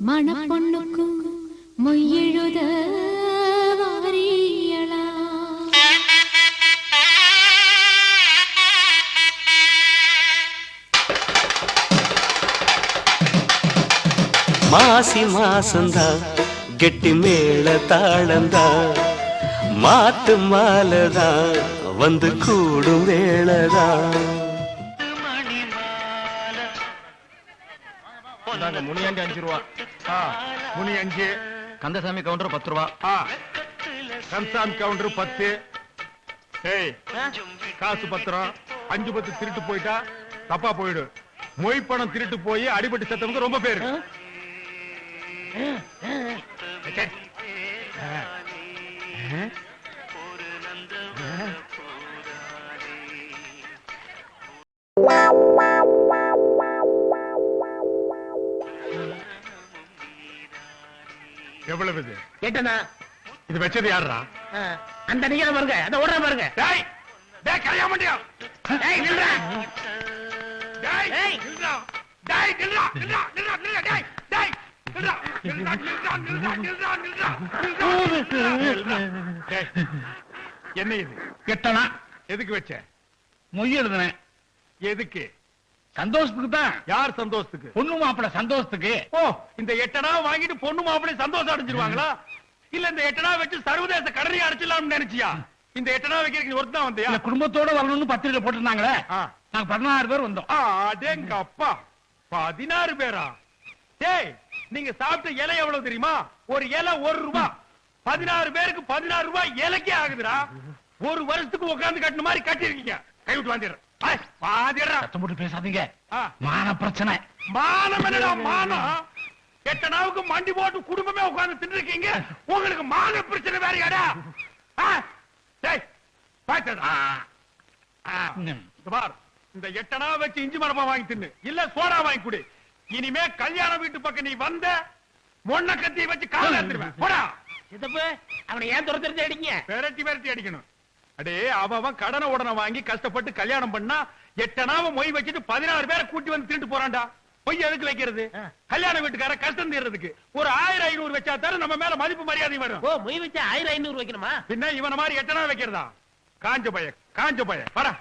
மணப்பொண்ணுக்கும் மொய்யெழுத வாரியலா மாசி மாசந்தா கெட்டி மேள தாளந்தா மாட்டு மாலதா வந்து கூடும் வேளதா முனியாண்டி 5 ரூபா முனி 5 கந்தசாமி கவுண்டர் 10 ரூபா கந்தசாமி கவுண்டர் 10 ஏய் காசு பத்திரம் 5 10 திருட்டு போயிட்டா தப்பா போயிடு மொய் பணம் திருட்டு போய் அடிபட்டு செத்தவங்க ரொம்ப பேரு எவ்வளவு இது கேட்டனா இது வச்சது யாரா அந்த நீங்க பாருங்க அந்த ஓடுற பாருங்க டேய் டேய் கல்யாணம் பண்ணியா டேய் நில்றா டேய் டேய் நில்றா டேய் நில்றா நில்றா நில்றா நில்றா டேய் டேய் நில்றா நில்றா நில்றா நில்றா நில்றா நில்றா டேய் என்ன இது கேட்டனா எதுக்கு வச்ச மொய் எழுதுனேன் எதுக்கு சந்தோஷத்துக்கு தான் யார் சந்தோஷத்துக்கு பொண்ணு மாப்பிள்ள சந்தோஷத்துக்கு ஓ இந்த 8 அணா வாங்கிட்டு பொண்ணு மாப்பிள்ளை சந்தோஷம் அடைஞ்சிருவாங்களா இல்ல இந்த 8 அணா வச்சு சர்வதேச கடனை அடைச்சலாம்னு நினைச்சியா இந்த 8 அணா வைக்கிறதுக்கு ஒருத்தன் வந்தியா இல்ல குடும்பத்தோட வரணும்னு பத்திரிக்கை போட்டிருந்தாங்களே நாங்க 16 பேர் வந்தோம் அடேங்க அப்பா 16 பேரா டேய் நீங்க சாப்பிட்ட இலை எவ்வளவு தெரியுமா ஒரு இலை 1 ரூபாய் 16 பேருக்கு 16 ரூபாய் இலைக்கே ஆகுதுடா ஒரு வருஷத்துக்கு உட்கார்ந்து கட்டின மாதிரி கட்டிருக்கீங்க கை விட்டு வாந்திடுறேன் சத்தம் போட்டு பேசாதீங்க மான பிரச்சனை மானம் என்னடா மானம் 8 நாவுக்கு மண்டி போட்டு குடும்பமே உட்கார்ந்து தின்னுருக்கீங்க உங்களுக்கு மான பிரச்சனை வேறையாடா டேய் பாத்தடா பார் இந்த 8 நாவை வச்சு இஞ்சி மரமா வாங்கி தின்னு இல்ல சோடா வாங்கி குடி இனிமே கல்யாண வீட்டு பக்கம் நீ வந்த மொன்ன கத்தியை வச்சு கால எடுத்துருவேன் போடா சித்தப்பு அவனை ஏன் துரத்துறது அடிங்க விரட்டி விரட்டி அடிக்கணும் அடே அவன் கடனை உடனே வாங்கி கஷ்டப்பட்டு கல்யாணம் பண்ணா 8 நாவை மொய் வச்சுட்டு 16 பேரை கூட்டி வந்து தின்ட்டு போறான்டா பொய் எதுக்கு வைக்கிறது கல்யாண வீட்டுக்கார கஷ்டம் தீர்றதுக்கு ஒரு 1500 வச்சா தர நம்ம மேல மதிப்பு மரியாதை வரும் ஓ மொய் வச்சா 1500 வைக்கணுமா பின்ன இவன மாதிரி 8 நாள் வைக்கிறதா காஞ்ச பய வாடா